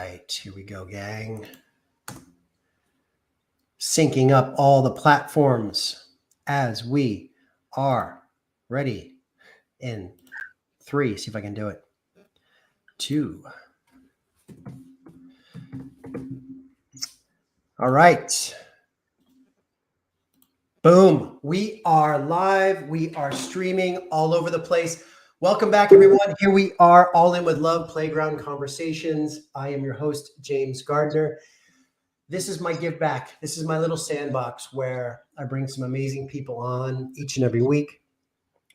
right, here we go, gang. Syncing up all the platforms as we are ready in 3. See if I can do it. 2. All right. Boom. We are live. We are streaming all over the place. Welcome back, everyone. Here we are, All In With Love, Playground Conversations. I am your host, James Gardner. This is my give back. This is my little sandbox where I bring some amazing people on each and every week.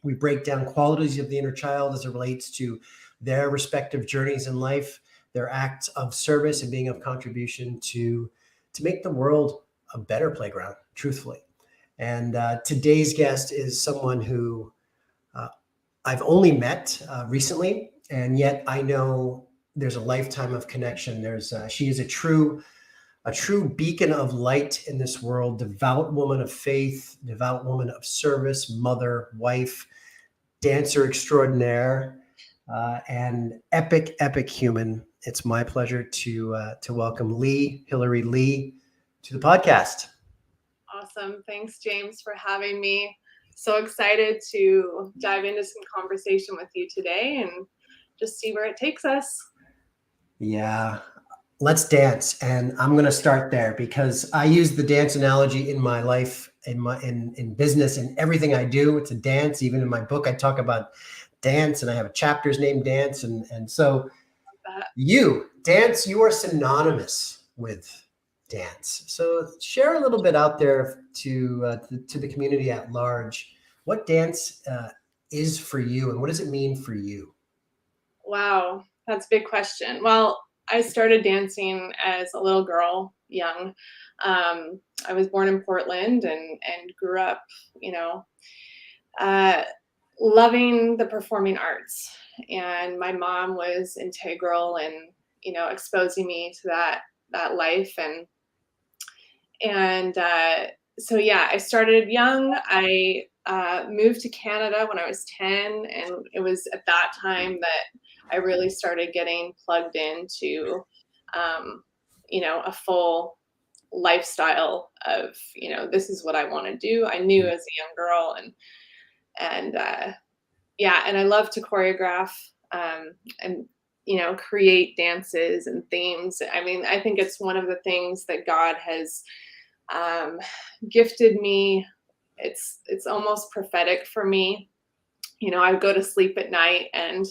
We break down qualities of the inner child as it relates to their respective journeys in life, their acts of service and being of contribution to make the world a better playground, truthfully. And today's guest is someone who I've only met recently, and yet I know there's a lifetime of connection. She is a true beacon of light in this world, devout woman of faith, devout woman of service, mother, wife, dancer extraordinaire, and epic human. It's my pleasure to welcome Leigh Hilary Lee to the podcast. Awesome. Thanks, James, for having me. So excited to dive into some conversation with you today and just see where it takes us. Yeah. Let's dance. And I'm going to start there because I use the dance analogy in my life, in business, and everything I do. It's a dance. Even in my book, I talk about dance, and I have chapters named dance. And so you are synonymous with dance. So share a little bit out there to the community at large. What dance is for you, and what does it mean for you? Wow, that's a big question. Well, I started dancing as a little girl, young. I was born in Portland and grew up, loving the performing arts. And my mom was integral in, exposing me to that life. So yeah, I started young. I moved to Canada when I was 10, and it was at that time that I really started getting plugged into, a full lifestyle of, this is what I want to do. I knew as a young girl, and I love to choreograph and create dances and themes. I mean, I think it's one of the things that God has gifted me. It's almost prophetic for me. I would go to sleep at night and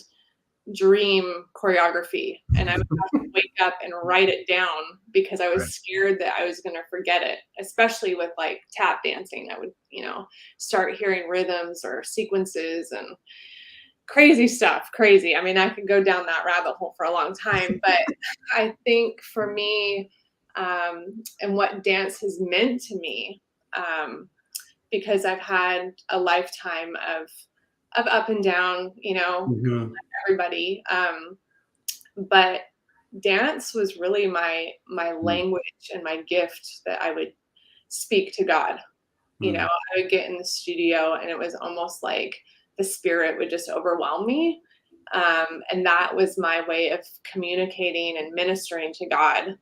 dream choreography, and I would have to wake up and write it down because I was scared that I was going to forget it, especially with like tap dancing. I would, start hearing rhythms or sequences and crazy stuff. I mean, I could go down that rabbit hole for a long time, but I think for me, and what dance has meant to me, because I've had a lifetime of up and down, everybody. But dance was really my language and my gift that I would speak to God. I would get in the studio and it was almost like the spirit would just overwhelm me. And that was my way of communicating and ministering to God.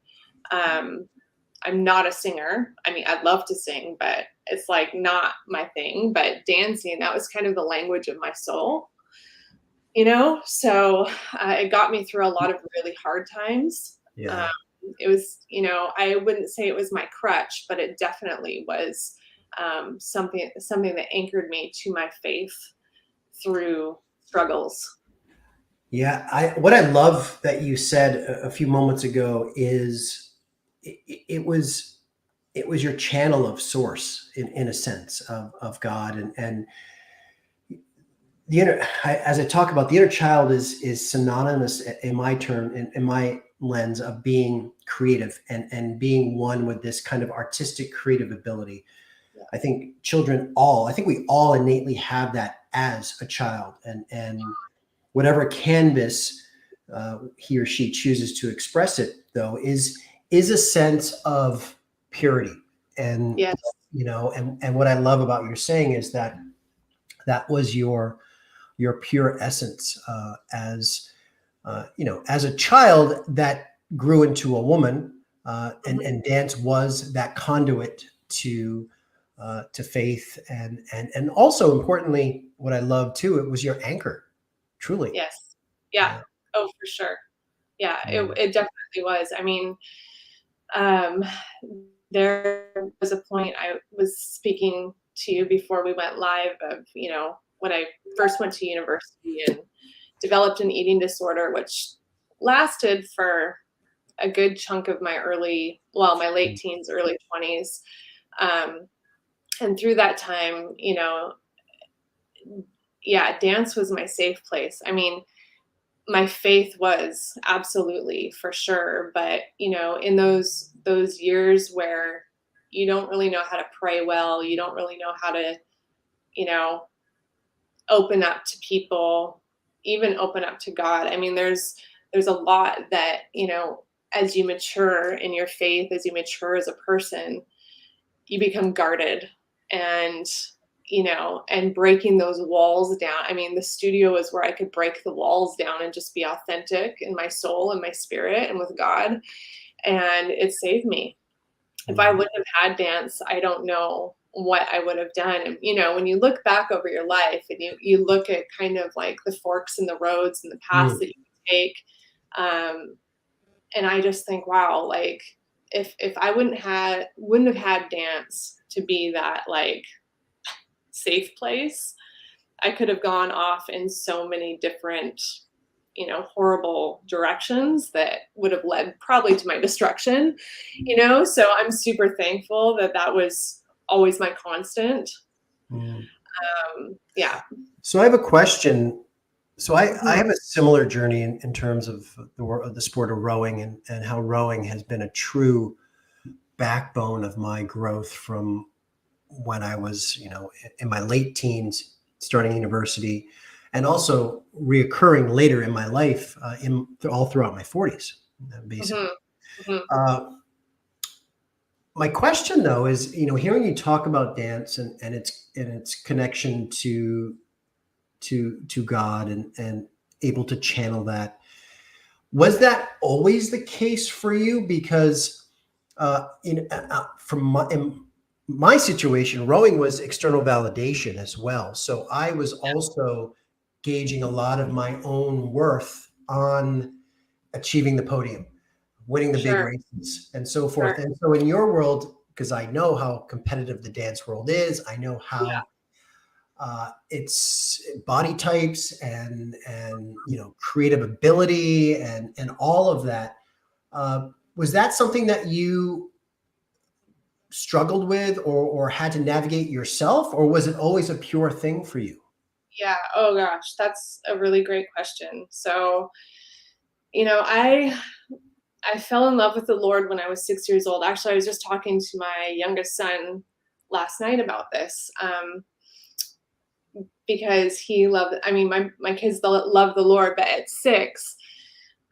I'm not a singer. I mean, I'd love to sing, but it's like not my thing. But dancing, that was kind of the language of my soul, So it got me through a lot of really hard times. Yeah. It was, I wouldn't say it was my crutch, but it definitely was something that anchored me to my faith through struggles. Yeah. What I love that you said a few moments ago is it was your channel of source in a sense of God. And the inner, as I talk about, the inner child is synonymous in my term, in my lens of being creative and being one with this kind of artistic creative ability. Yeah. I think we all innately have that as a child, and whatever canvas he or she chooses to express it though is a sense of purity. And, yes. And what I love about your saying is that was your pure essence as a child that grew into a woman, and dance was that conduit to faith, and also importantly, what I love too, it was your anchor, truly. Yes. Yeah. Yeah. Oh, for sure. Yeah, Mm. it definitely was. I mean, um, there was a point I was speaking to you before we went live of, when I first went to university and developed an eating disorder, which lasted for a good chunk of my late teens, early 20s. Um, and through that time, yeah, dance was my safe place. I mean, my faith was absolutely for sure, but in those years where you don't really know how to pray well, you don't really know how to, you know, open up to people, even open up to God. I mean, there's a lot that, as you mature in your faith, as you mature as a person, you become guarded, and and breaking those walls down. I mean, the studio is where I could break the walls down and just be authentic in my soul and my spirit and with God, and it saved me. If I wouldn't have had dance, I don't know what I would have done. And when you look back over your life and you look at kind of like the forks in the roads and the paths Mm. that you take, um, and I just think, wow, like if I wouldn't have had dance to be that like safe place, I could have gone off in so many different, horrible directions that would have led probably to my destruction, so I'm super thankful that that was always my constant. Mm. Yeah. So I have a question. So I Mhm. have a similar journey in terms of the sport of rowing, and how rowing has been a true backbone of my growth from when I was, in my late teens, starting university, and also reoccurring later in my life, all throughout my 40s, basically. Mhm. Mhm. Uh, my question, though, is, hearing you talk about dance, and its connection to God, and able to channel that. Was that always the case for you? Because from in my situation, rowing was external validation as well. So I was also gauging a lot of my own worth on achieving the podium, winning the big Sure. races, and so Sure. forth. And so in your world, because I know how competitive the dance world is, I know Yeah. how it's body types, and creative ability, and all of that. Was that something that you struggled with, or had to navigate yourself, or was it always a pure thing for you? Yeah. Oh gosh, that's a really great question. So, I fell in love with the Lord when I was 6 years old. Actually, I was just talking to my youngest son last night about this. Because he loved, I mean, my kids love the Lord, but at 6,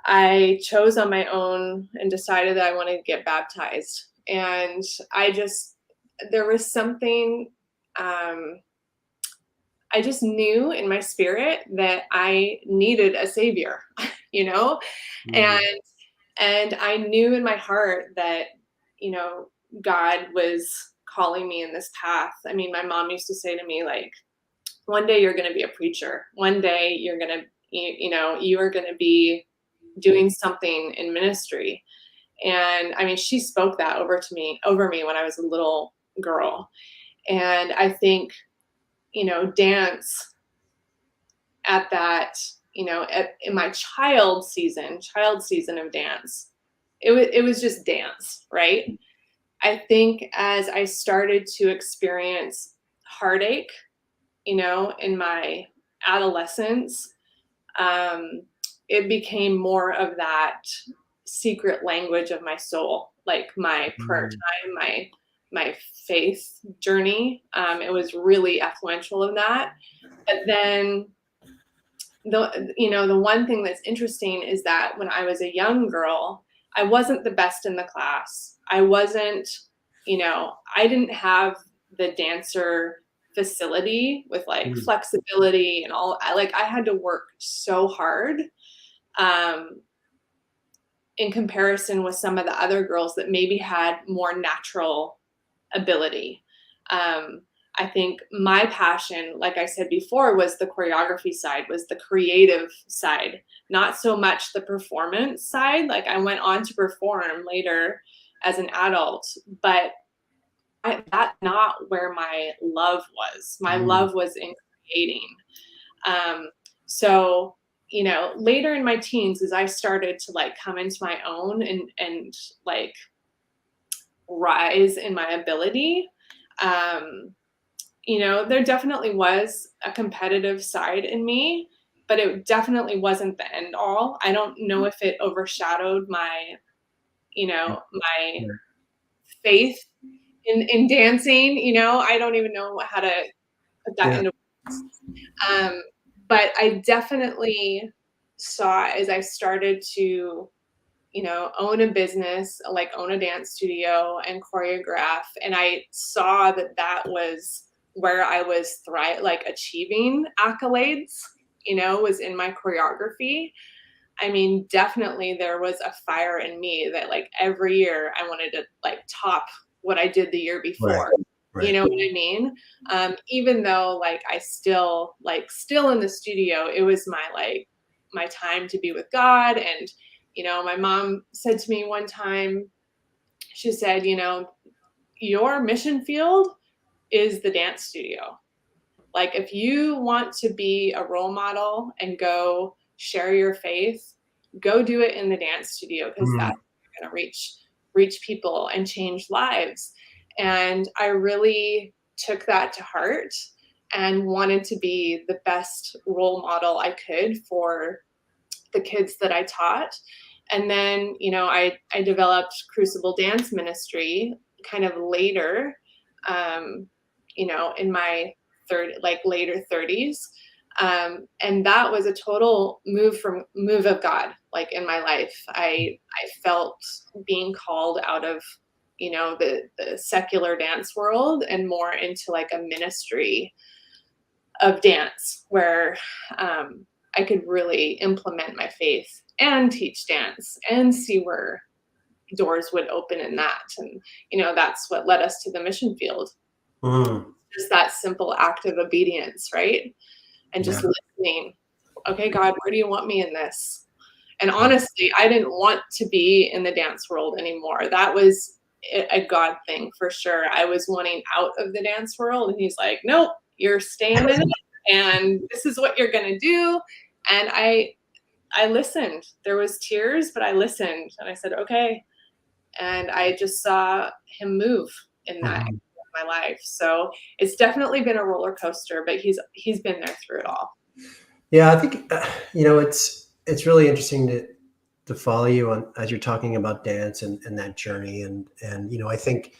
I chose on my own and decided that I wanted to get baptized. And there was something, um, I just knew in my spirit that I needed a savior, you know? Mm. And I knew in my heart that, you know, God was calling me in this path. I mean, my mom used to say to me, like, one day you're going to be a preacher. One day you're going to, you are going to be doing something in ministry. And I mean, she spoke that over me when I was a little girl. And I think, dance at that, in my child season of dance, it was just dance, right? I think as I started to experience heartache, in my adolescence, um, it became more of that secret language of my soul, like my prayer Mm. time, my faith journey. It was really influential in that. But then the one thing that's interesting is that when I was a young girl, I wasn't the best in the class. I wasn't, I didn't have the dancer facility with like Mm. flexibility and all. I had to work so hard. Um, in comparison with some of the other girls that maybe had more natural ability. I think my passion, like I said before, was the choreography side, was the creative side, not so much the performance side. Like I went on to perform later as an adult, but that's not where my love was. My love was in creating. So, you know, later in my teens, as I started to like come into my own and like rise in my ability, you know, there definitely was a competitive side in me, but it definitely wasn't the end all. I don't know if it overshadowed my, you know, my faith in dancing. You know, I don't even know how to put that into words. But I definitely saw as I started to, you know, own a business, like own a dance studio and choreograph. And I saw that that was where I was like achieving accolades, you know, was in my choreography. I mean, definitely there was a fire in me that like every year I wanted to like top what I did the year before. Right. You know what I mean? Even though like I still in the studio, it was my time to be with God. And, you know, my mom said to me one time, she said, you know, your mission field is the dance studio. Like if you want to be a role model and go share your faith, go do it in the dance studio, because that's going to reach people and change lives. And I really took that to heart and wanted to be the best role model I could for the kids that I taught. And then, you know, I developed Crucible Dance Ministry kind of later, you know, in my later 30s. And that was a total move of God, like in my life. I felt being called out of, you know, the secular dance world and more into like a ministry of dance where I could really implement my faith and teach dance and see where doors would open in that. And, you know, that's what led us to the mission field. Just that simple act of obedience, right? And just listening. Okay, God, where do you want me in this? And honestly, I didn't want to be in the dance world anymore. That was a God thing for sure. I was wanting out of the dance world, and he's like, nope, you're staying in it, and this is what you're gonna do. And I listened. There was tears, but I listened, and I said, okay. And I just saw him move in that area of my life. So it's definitely been a roller coaster, but he's been there through it all. Yeah, I think you know, it's really interesting to follow you on as you're talking about dance and that journey, and you know, I think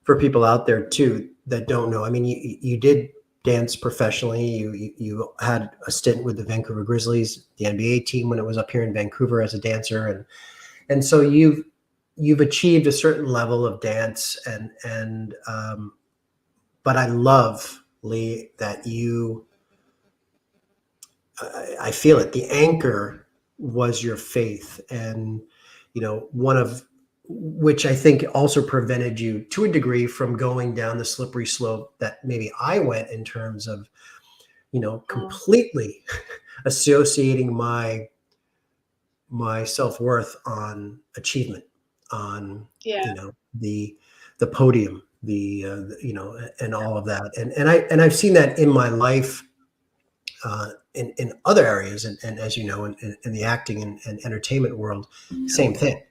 for people out there too that don't know, I mean, you did dance professionally. You had a stint with the Vancouver Grizzlies, the NBA team, when it was up here in Vancouver as a dancer, and so you've achieved a certain level of dance, and but I love, Leigh, that I feel it. The anchor was your faith, and you know, one of which I think also prevented you to a degree from going down the slippery slope that maybe I went, in terms of, you know, completely associating my self-worth on achievement, on you know, the podium, you know, and all of that, and I've seen that in my life. In other areas, and as you know, in the acting and entertainment world, same thing.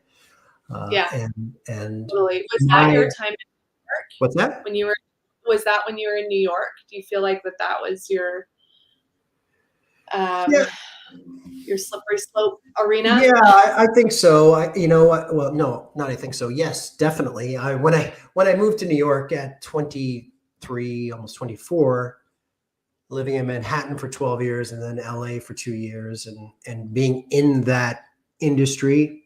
And Totally. Was that your time in New York? What's that? Was that when you were in New York? Do you feel like that was your your slippery slope arena? Yeah, I think so. You know, well, no, not I think so. Yes, definitely. When I moved to New York at 23, almost 24, living in Manhattan for 12 years and then LA for 2 years, and being in that industry,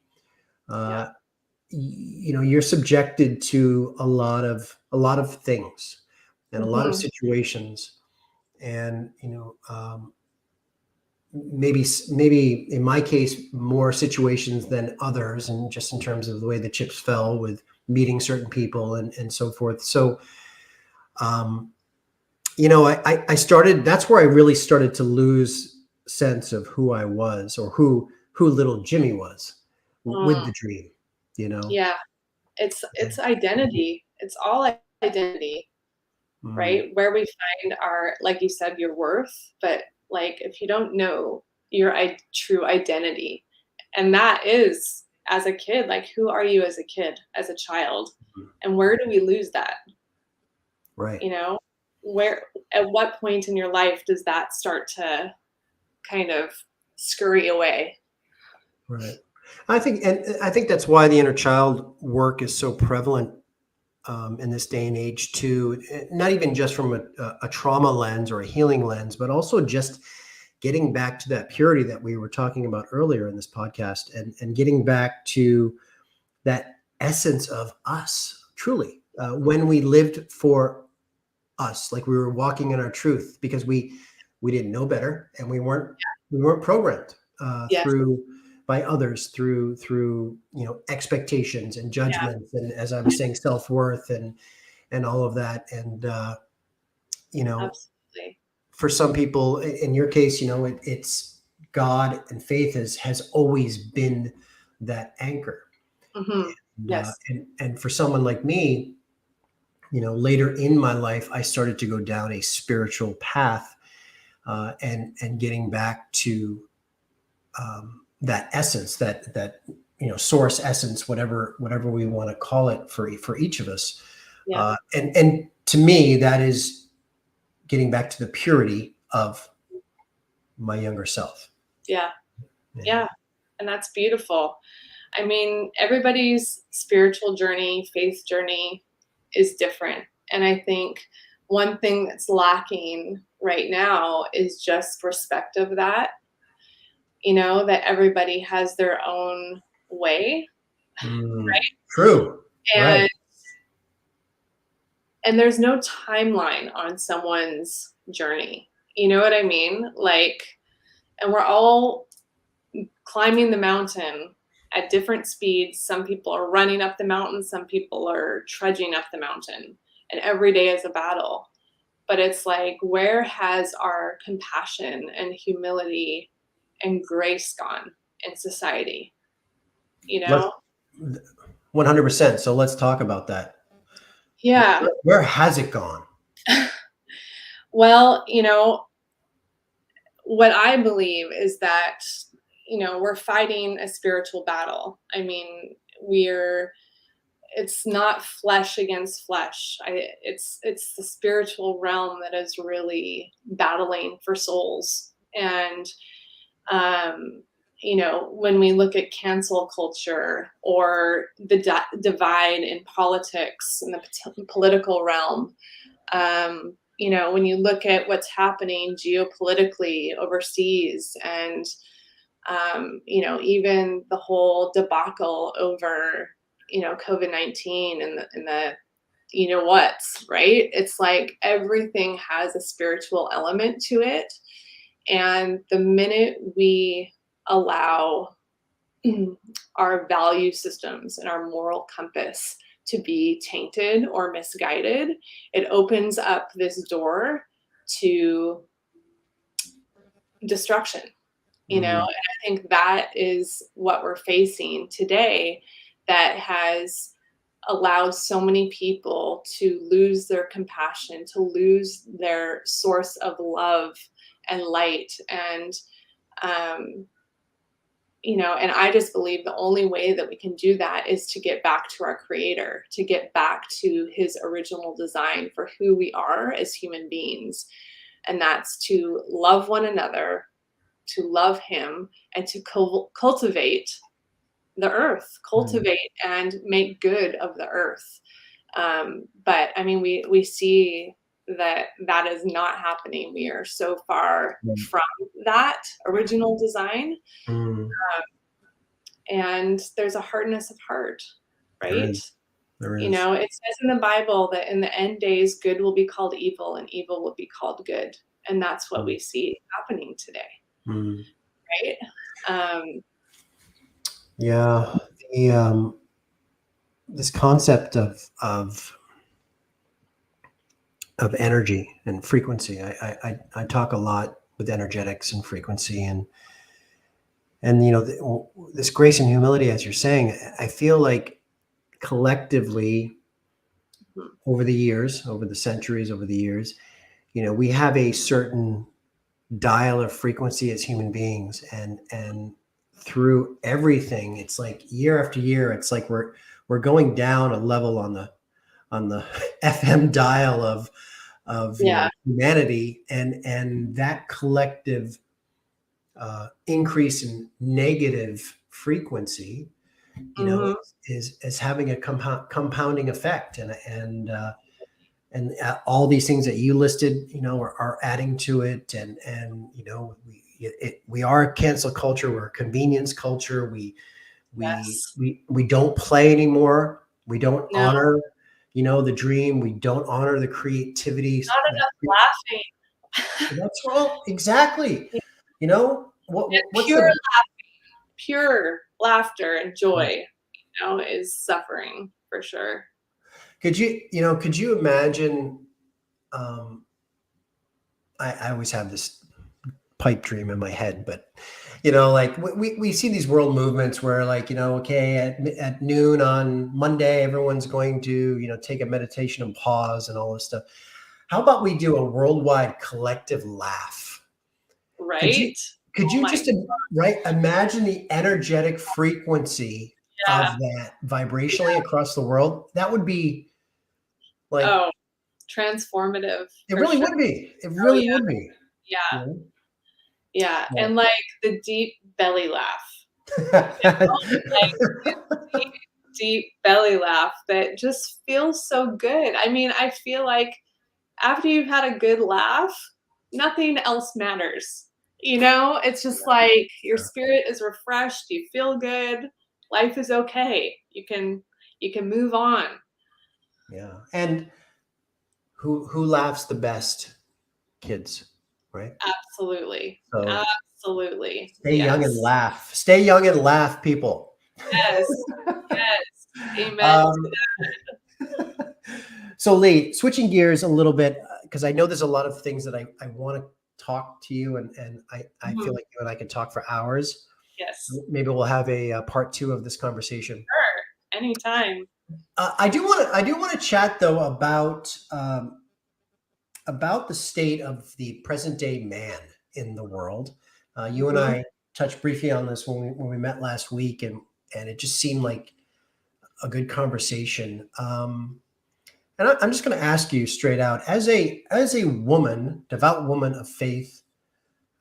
you know, you're subjected to a lot of things and a lot of situations, and you know, maybe in my case, more situations than others, and just in terms of the way the chips fell with meeting certain people and so forth. So, I started, that's where I really started to lose sense of who I was, or who little Jimmy was with Mm, the dream, you know? yeah. It's identity. It's all identity, Mm, right? Where we find our, like you said, your worth, but like if you don't know your true identity, and that is as a kid, like who are you as a kid, as a child, and where do we lose that? right. You know, where at what point in your life does that start to kind of scurry away? Right. I think that's why the inner child work is so prevalent in this day and age too. Not even just from a trauma lens or a healing lens, but also just getting back to that purity that we were talking about earlier in this podcast, and getting back to that essence of us truly, when we lived for us, like we were walking in our truth, because we didn't know better, and we weren't programmed Yes. through by others, through expectations and Yeah. judgments, and, as I was saying, self-worth and all of that. And you know Absolutely. for some people, in your case, it's God, and faith has always been that anchor. Hmm. And, Yes. for someone like me, later in my life, I started to go down a spiritual path, and getting back to that essence, that source essence, whatever we want to call it for each of us. Yeah. And to me, that is getting back to the purity of my younger self. Yeah. Yeah. Yeah. And that's beautiful. I mean, everybody's spiritual journey, faith journey is different. And I think one thing that's lacking right now is just respect of that, that everybody has their own way, Mm, right? true. Right. And there's no timeline on someone's journey. You know what I mean? Like, and we're all climbing the mountain at different speeds. Some people are running up the mountain, some people are trudging up the mountain, and every day is a battle. But it's like, where has our compassion and humility and grace gone in society? You Let's know? 100%. So let's talk about that. Yeah. Where has it gone? Well, what I believe is that, we're fighting a spiritual battle. I mean, it's not flesh against flesh. It's the spiritual realm that is really battling for souls. And when we look at cancel culture, or the divide in politics and the political realm, when you look at what's happening geopolitically overseas, and even the whole debacle over, COVID-19, and the what's right. It's like everything has a spiritual element to it, and the minute we allow our value systems and our moral compass to be tainted or misguided, it opens up this door to destruction. And Mm, I think that is what we're facing today, that has allowed so many people to lose their compassion, to lose their source of love and light. And um, and I just believe the only way that we can do that is to get back to our creator, to get back to his original design for who we are as human beings. And that's to love one another, to love him, and to cultivate the earth, mm, cultivate and make good of the earth. But I mean, we see that is not happening. We are so far mm, from that original design. mm. And there's a hardness of heart, There right? is. There is. It says in the Bible that in the end days, good will be called evil and evil will be called good. And that's what Mm. we see happening today. Mm. right? Yeah. The this concept of energy and frequency. I talk a lot with energetics and frequency, and this grace and humility, as you're saying. I feel like collectively over the years, over the centuries, over the years, we have a certain dial of frequency as human beings, and through everything, it's like year after year, it's like we're going down a level on the FM dial of Yeah. humanity, and that collective increase in negative frequency, Hmm. is having a compounding effect, and all these things that you listed, are adding to it, and we are a cancel culture, we're a convenience culture, Yes. we don't play anymore, we don't No, honor the dream, we don't honor the creativity not that enough laughing. that's wrong, exactly. What's Pure, the pure laughter and joy, is suffering for sure. could you imagine, um I always have this pipe dream in my head, but like we see these world movements where, like, okay, at noon on Monday, everyone's going to take a meditation and pause and all this stuff. How about we do a worldwide collective laugh? Could you Right? could Oh you my, just right imagine the energetic frequency of yeah. that vibrationally across the world? That would be like, Oh, transformative it for really sure. would be. It Oh really yeah. would be. Yeah. You Yeah. know? And like the deep belly laugh, Yeah. like deep, deep belly laugh that just feels so good. I mean, I feel like after you've had a good laugh, nothing else matters. It's just like your spirit is refreshed, you feel good, life is okay. You can move on. Yeah. And who laughs the best? Kids, right? Absolutely. So Absolutely. stay young and Yes. laugh. Stay young and laugh, people. Yes. Yes. Amen to Um, so Lee, switching gears a little bit, because I know there's a lot of things that I want to talk to you, and that. I feel Mhm. like you and I could talk for hours. Yes. Maybe we'll have a part two of this conversation. Sure. Anytime. I do want to chat though about the state of the present day man in the world. You and Mhm. I touched briefly on this when we met last week, and it just seemed like a good conversation. And I'm just going to ask you straight out, as a woman, devout woman of faith,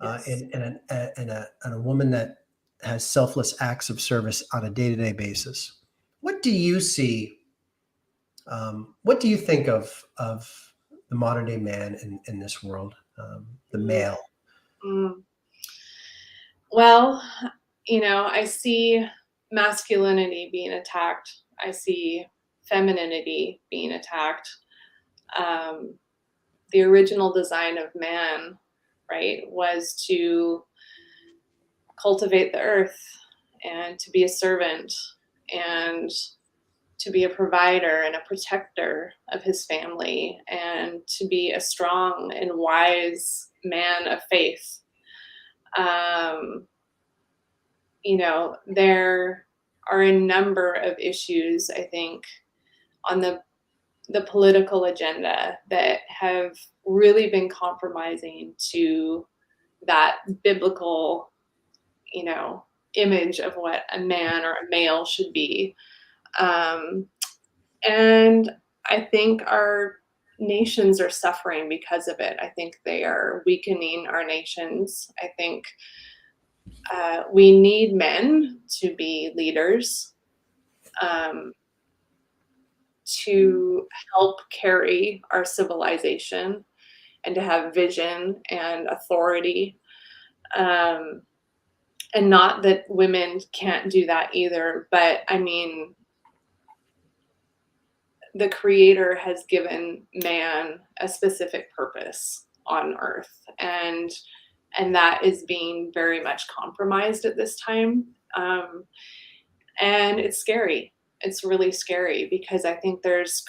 Yes. and a woman that has selfless acts of service on a day to day basis. What do you see? What do you think of the modern day man in this world, the Mm, male? mm. Well, I see masculinity being attacked. I see femininity being attacked. Um, the original design of man, right, was to cultivate the earth and to be a servant and to be a provider and a protector of his family and to be a strong and wise man of faith. Um, there are a number of issues, I think, on the political agenda that have really been compromising to that biblical, you know, image of what a man or a male should be. Um, and I think our nations are suffering because of it. I think they are weakening our nations. I think we need men to be leaders, um, to help carry our civilization and to have vision and authority. Um, and not that women can't do that either, but I mean, the creator has given man a specific purpose on earth, and And that is being very much compromised at this time. And it's scary. It's really scary because I think there's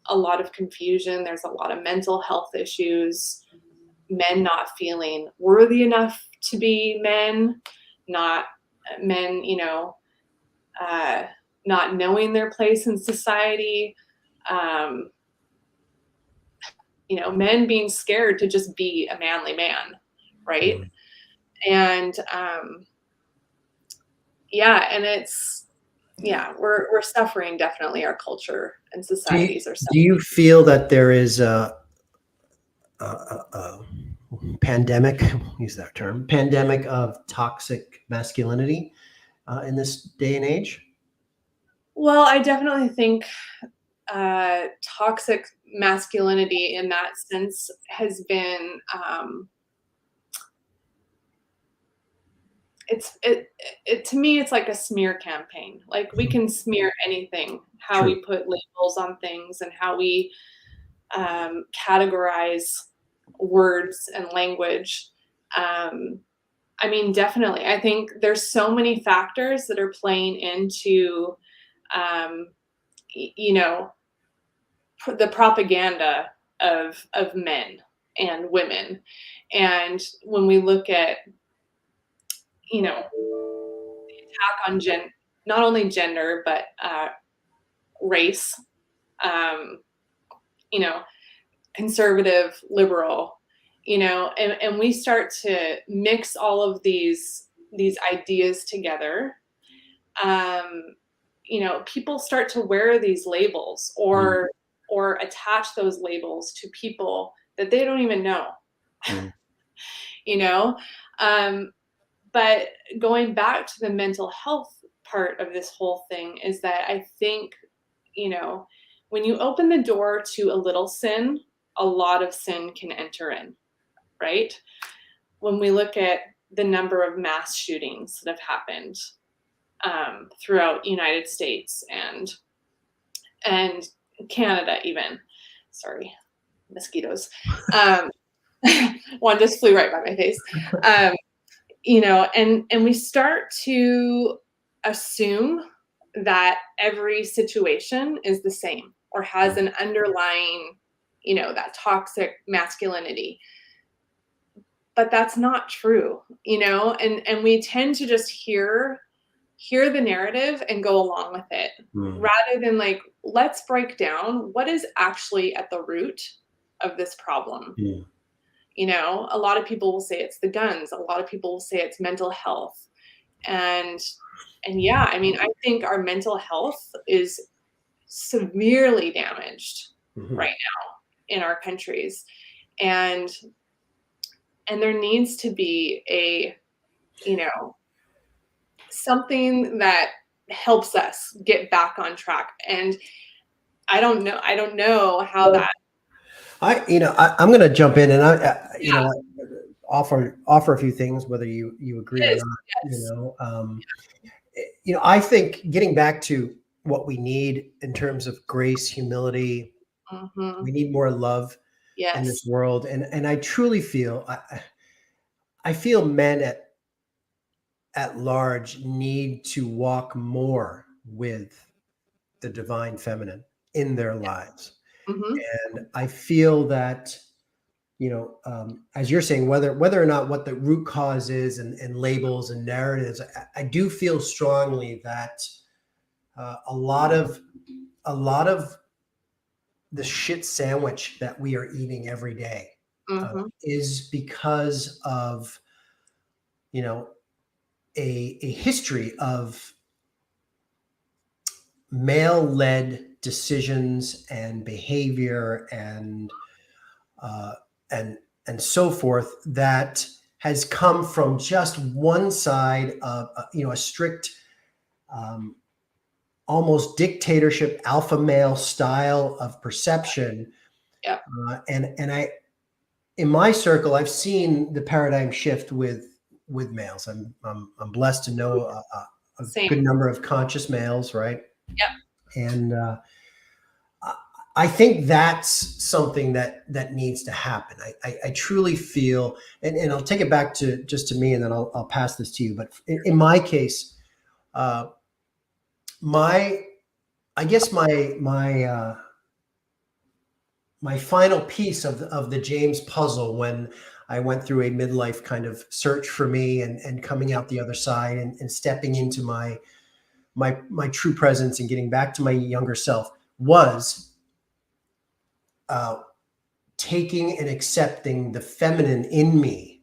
a lot of confusion. There's a lot of mental health issues, men not feeling worthy enough to be men, not men, not knowing their place in society. Men being scared to just be a manly man, right? And we're suffering, definitely. Our culture and societies are Do you feel that there is a pandemic, use that term, pandemic of toxic masculinity in this day and age? Well, I definitely think toxic masculinity in that sense has been to me, it's like a smear campaign. Like, we can smear anything, how True. we put labels on things and how we categorize words and language. Definitely. I think there's so many factors that are playing into, the propaganda of men and women. And when we look at, the attack on not only gender, but race, conservative, liberal, and we start to mix all of these ideas together. People start to wear these labels or attach those labels to people that they don't even know. But going back to the mental health part of this whole thing is that I think, when you open the door to a little sin, a lot of sin can enter in, right? When we look at the number of mass shootings that have happened throughout the United States and Canada even. Sorry, mosquitoes. One just flew right by my face. And we start to assume that every situation is the same or has an underlying, that toxic masculinity. But that's not true, and we tend to just hear the narrative and go along with it rather than let's break down what is actually at the root of this problem. A lot of people will say it's the guns. A lot of people will say it's mental health. And I think our mental health is severely damaged right now in our countries. And there needs to be a, something that helps us get back on track. And I don't know how that. I'm going to jump in and offer a few things, whether you agree or not. Yes. I think getting back to what we need in terms of grace, humility, we need more love in this world. And I truly feel, I feel men at large need to walk more with the divine feminine in their lives. And I feel that, as you're saying, whether or not what the root cause is and labels and narratives, I do feel strongly that a lot of the shit sandwich that we are eating every day is because of, a history of male-led decisions and behavior and so forth that has come from just one side of a strict almost dictatorship alpha male style of perception. And I, in my circle, I've seen the paradigm shift with males. I'm blessed to know a good number of conscious males, right? Yep. And I think that's something that needs to happen. I truly feel, and I'll take it back to just to me, and then I'll pass this to you. But in my case, uh, my I guess my final piece of the James puzzle, when I went through a midlife kind of search for me, and coming out the other side, and stepping into my true presence and getting back to my younger self, was uh, taking and accepting the feminine in me,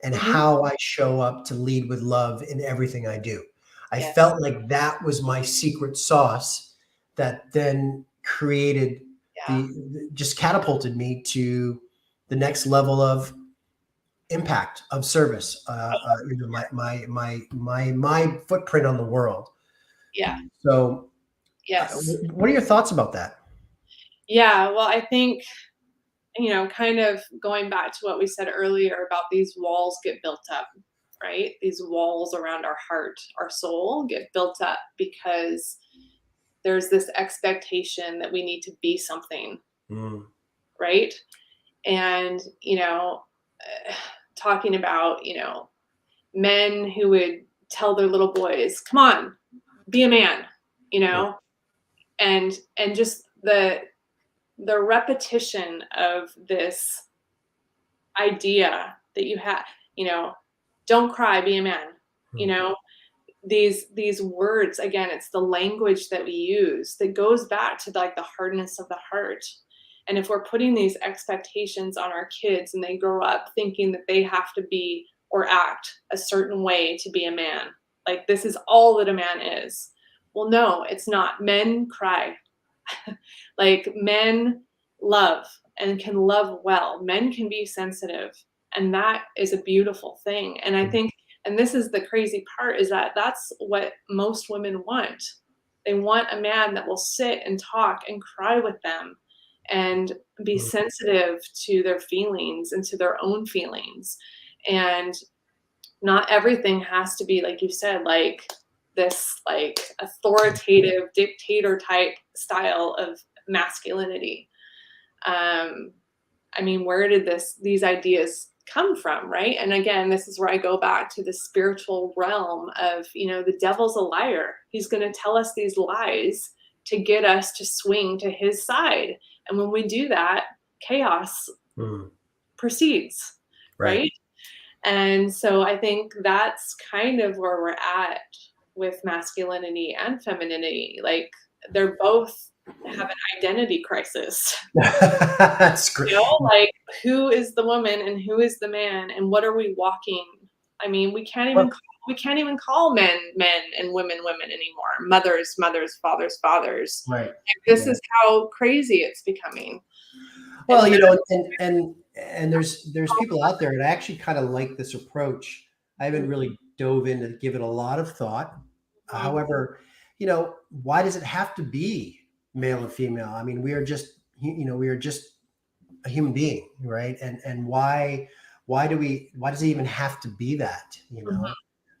and Mhm. how I show up to lead with love in everything I do. I Yes. felt like that was my secret sauce that then created Yeah. just catapulted me to the next level of impact, of service, my footprint on the world. Yeah. So, Yes. what are your thoughts about that? Yeah. Well, I think, kind of going back to what we said earlier about these walls get built up, right? These walls around our heart, our soul get built up because there's this expectation that we need to be something, Mm, right? And, talking about, men who would tell their little boys, come on, be a man, you yeah. know, and just the repetition of this idea that you have, you know, don't cry, be a man, you Mm, know, these words, again, it's the language that we use that goes back to like the hardness of the heart. And if we're putting these expectations on our kids and they grow up thinking that they have to be or act a certain way to be a man, like this is all that a man is. Well, no, it's not. Men cry. Like men love and can love well. Men can be sensitive, and that is a beautiful thing. And I mm, think, and this is the crazy part, is that that's what most women want. They want a man that will sit and talk and cry with them and be mm, sensitive to their feelings and to their own feelings. And not everything has to be, like you said, like this like authoritative dictator type style of masculinity. um I mean, where did these ideas come from, right? And again, this is where I go back to the spiritual realm of, the devil's a liar. He's going to tell us these lies to get us to swing to his side, and when we do that, chaos mm. proceeds, Right. right? And so I think that's kind of where we're at with masculinity and femininity. Like they're both have an identity crisis. That's great. Like who is the woman and who is the man and what are we walking? I mean, Well, we can't even call men men and women women anymore. Mothers, mothers, fathers, fathers. right. Like, this Yeah. is how crazy it's becoming. And Well, and there's people out there that actually kind of like this approach. I haven't really dove in to give it a lot of thought. Mhm. However, why does it have to be male and female? I mean, we are just a human being, right? And why does it even have to be that? Mhm.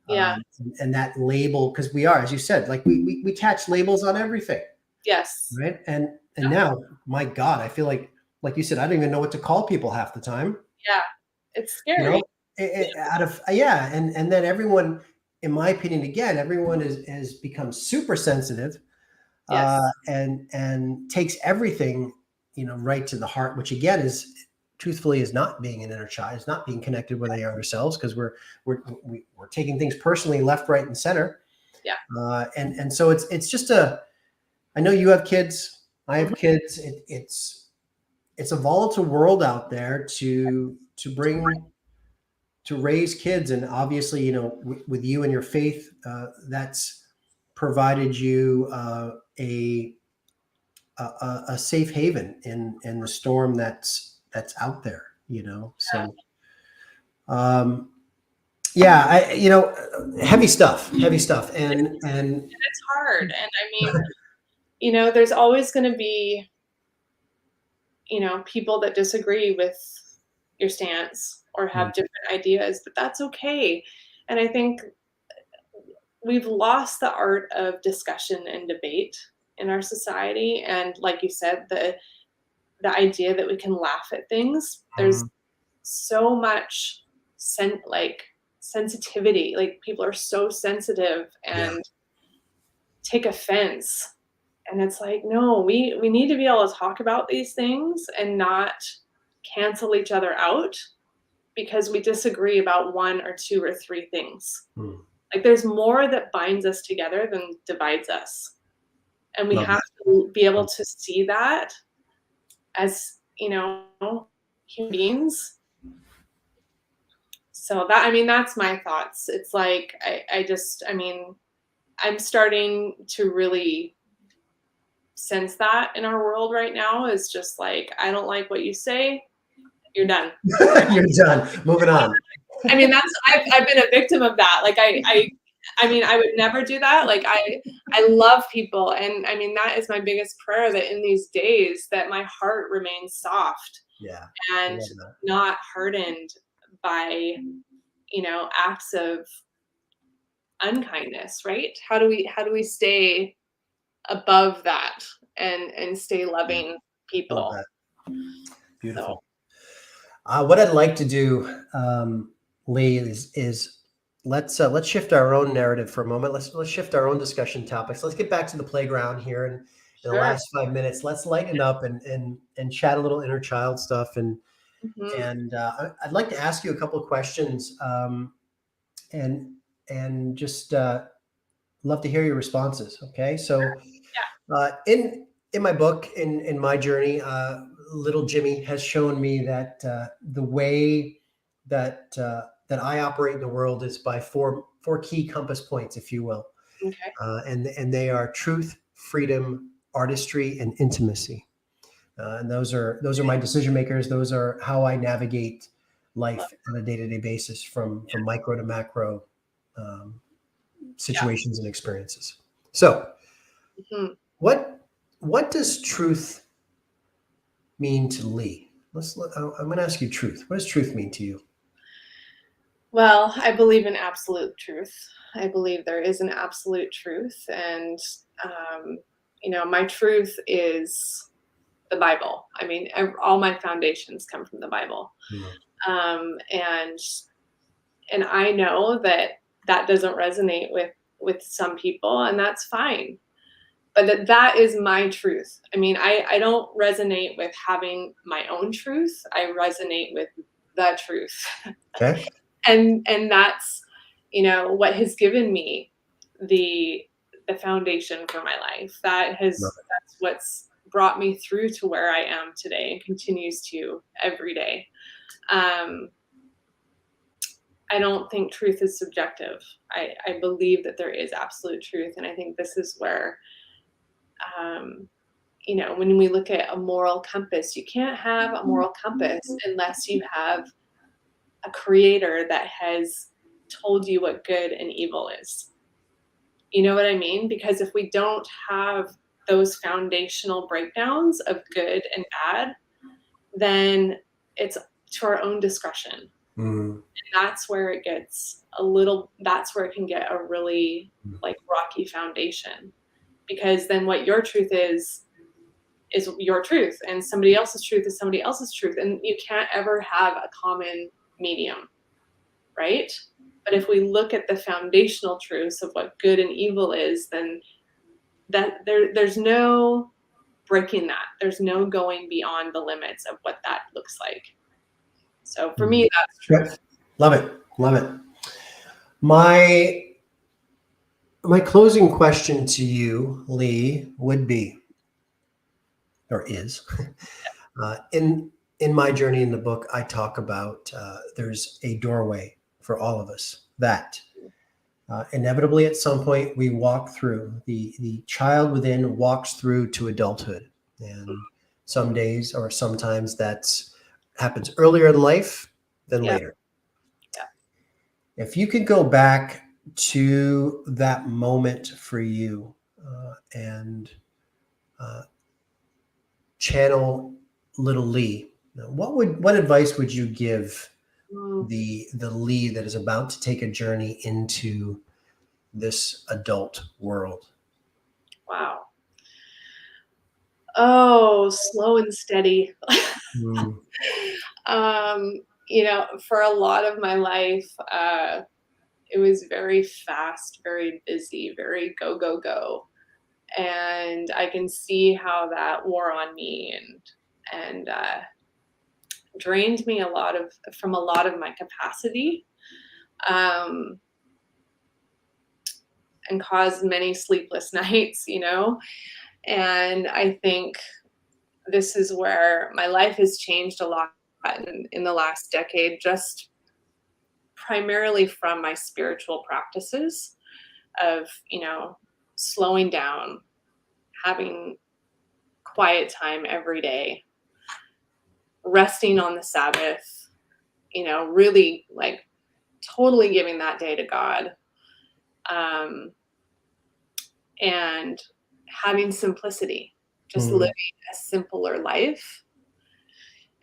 Yeah. And that label, because we are, as you said, like we attach labels on everything, Yes. right? And now, my God, I feel like you said, I don't even know what to call people half the time. Yeah. It's You scary. know, out of yeah, and then everyone, in my opinion, again, everyone has become super sensitive, Yes. and takes everything, right to the heart, which again is truthfully is not being an inner child, is not being connected with our younger selves, because we're taking things personally, left, right, and center. Yeah. And so it's just I know you have kids, I have Mhm. kids. It's a volatile world out there to raise kids, and obviously, with you and your faith, that's provided you a safe haven in the storm that's out there. Yeah. So yeah, heavy stuff, and And it's hard. And I mean, there's always going to be, people that disagree with your stance or have different ideas, but that's okay. And I think we've lost the art of discussion and debate in our society. And like you said, the idea that we can laugh at things. There's so much sensitivity. Like people are so sensitive and take offense. And it's like, no, we need to be able to talk about these things and not cancel each other out because we disagree about one or two or three things. Like there's more that binds us together than divides us. And we have to be able to see that as, human beings. So that's my thoughts. It's like, I'm starting to really sense that in our world right now is just like, I don't like what you say. You're done. You're done. Moving on. I've been a victim of that. Like I would never do that. Like I love people. And that is my biggest prayer, that in these days that my heart remains soft and not hardened by, acts of unkindness, right? How do we stay above that and stay loving people? Beautiful. What I'd like to do, Leigh, is let's shift our own narrative for a moment. Let's shift our own discussion topics. Let's get back to the playground here in the last 5 minutes. Let's lighten up and chat a little inner child stuff. And I'd like to ask you a couple of questions, and just love to hear your responses. Okay, so in my book, in my journey, little Jimmy has shown me that the way that I operate in the world is by four key compass points, if you will. Okay. And they are truth, freedom, artistry, and intimacy. And those are my decision makers. Those are how I navigate life on a day-to-day basis, from micro to macro situations and experiences. So, what does truth mean to Leigh? I'm going to ask you truth. What does truth mean to you? Well, I believe in absolute truth. I believe there is an absolute truth. And, my truth is the Bible. All my foundations come from the Bible. And I know that doesn't resonate with some people, and that's fine. But that is my truth. I don't resonate with having my own truth. I resonate with the truth. Okay. And that's, what has given me the foundation for my life. That's what's brought me through to where I am today and continues to every day. I don't think truth is subjective. I believe that there is absolute truth. And I think this is where, when we look at a moral compass, you can't have a moral compass unless you have a creator that has told you what good and evil is. You know what I mean? Because if we don't have those foundational breakdowns of good and bad, then it's to our own discretion. And that's where it gets that's where it can get a really rocky foundation, because then what your truth is your truth, and somebody else's truth is somebody else's truth. And you can't ever have a common medium, right? But if we look at the foundational truths of what good and evil is, then there's no breaking that. There's no going beyond the limits of what that looks like. So for me, that's truth. Love it. My closing question to you, Leigh, would be, or is, in my journey in the book, I talk about there's a doorway for all of us that inevitably at some point we walk through. The child within walks through to adulthood, and some days or sometimes that's happens earlier in life than later. If you could go back to that moment for you and channel little Leigh, what advice would you give the Leigh that is about to take a journey into this adult world? Wow. Oh, slow and steady. Mm. For a lot of my life, it was very fast, very busy, very go, go, go. And I can see how that wore on me and drained me from a lot of my capacity, um, and caused many sleepless nights. And I think this is where my life has changed a lot in the last decade, just primarily from my spiritual practices of, slowing down, having quiet time every day, resting on the Sabbath, really like totally giving that day to God, um, and having simplicity, just Mm. living a simpler life.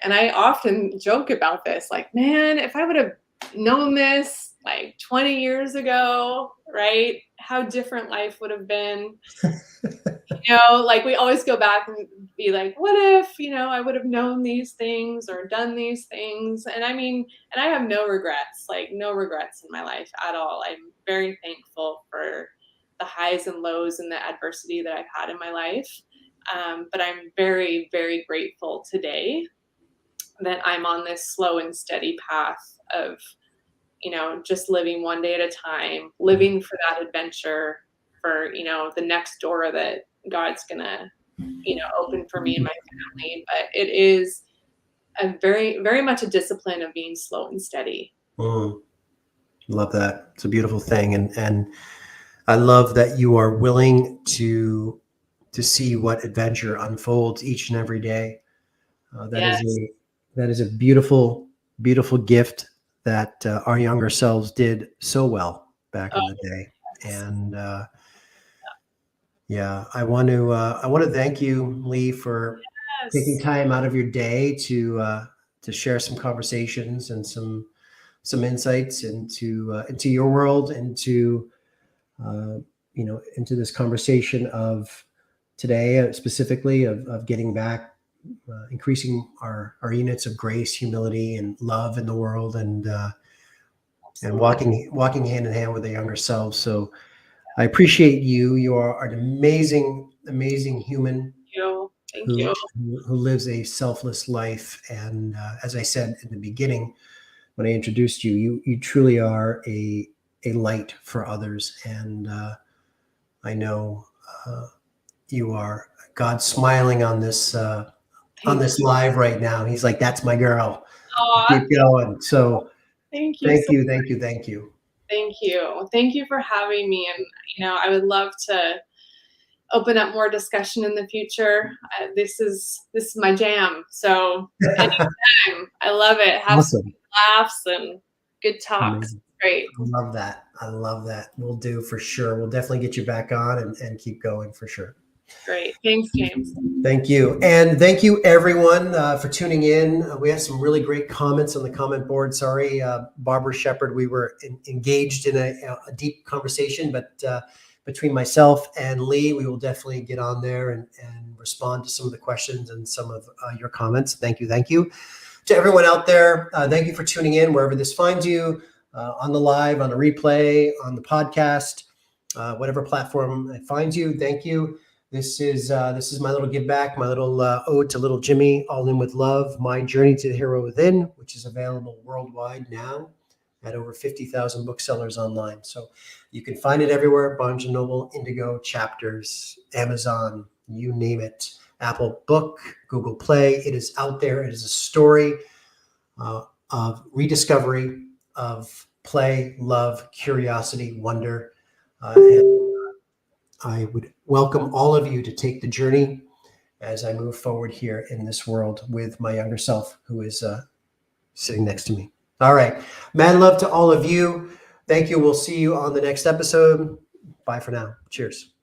And I often joke about this, like, man, if I would have known this like 20 years ago, right? How different life would have been. Like we always go back and be like, what if, I would have known these things or done these things? And I mean, and I have no regrets, like no regrets in my life at all. I'm very thankful for the highs and lows and the adversity that I've had in my life. But I'm very, very grateful today that I'm on this slow and steady path of, just living one day at a time, living for that adventure, for, the next door that God's gonna, open for me and my family. But it is a very, very much a discipline of being slow and steady. Mm. Love that. It's a beautiful thing. And I love that you are willing to see what adventure unfolds each and every day. Yes. That is a beautiful, beautiful gift that our younger selves did so well back Oh, in the day. yes. And yeah, I want to thank you, Leigh, for taking Yes. time out of your day to share some conversations and some insights into your world, uh, into this conversation of today, specifically of getting back, increasing our units of grace, humility, and love in the world, and Absolutely. walking hand in hand with the younger selves. So I appreciate you. You are an amazing, amazing human Thank you. Thank who you. who lives a selfless life. And as I said in the beginning, when I introduced you, you truly are a light for others. And I know you are. God's smiling on Thank this you. live right now. He's like, "That's my girl. Aw, Keep going." So thank you thank so you, thank you, thank you. thank you. Thank you for having me. And, I would love to open up more discussion in the future. This is my jam. So anytime, I love it. Have some Awesome. laughs and good talks. Amazing. Great, I love that. I love that. We'll do for sure. We'll definitely get you back on and keep going for sure. great. Thanks, James. Thank you. And thank you, everyone, for tuning in. We have some really great comments on the comment board. Sorry, Barbara Shepard, we were engaged in a deep conversation, but between myself and Leigh, we will definitely get on there and respond to some of the questions and some of your comments. Thank you. Thank you. To everyone out there, thank you for tuning in wherever this finds you, on the live, on the replay, on the podcast, whatever platform it finds you. Thank you. This is my little give back, my little ode to little Jimmy, all in with love, my journey to the hero within, which is available worldwide now at over 50,000 booksellers online. So you can find it everywhere: Barnes and Noble, Indigo, Chapters, Amazon, you name it. Apple Book, Google Play. It is out there. It is a story of rediscovery, of play, love, curiosity, wonder. And I would welcome all of you to take the journey as I move forward here in this world with my younger self, who is sitting next to me. All right. Mad love to all of you. Thank you. We'll see you on the next episode. Bye for now. Cheers.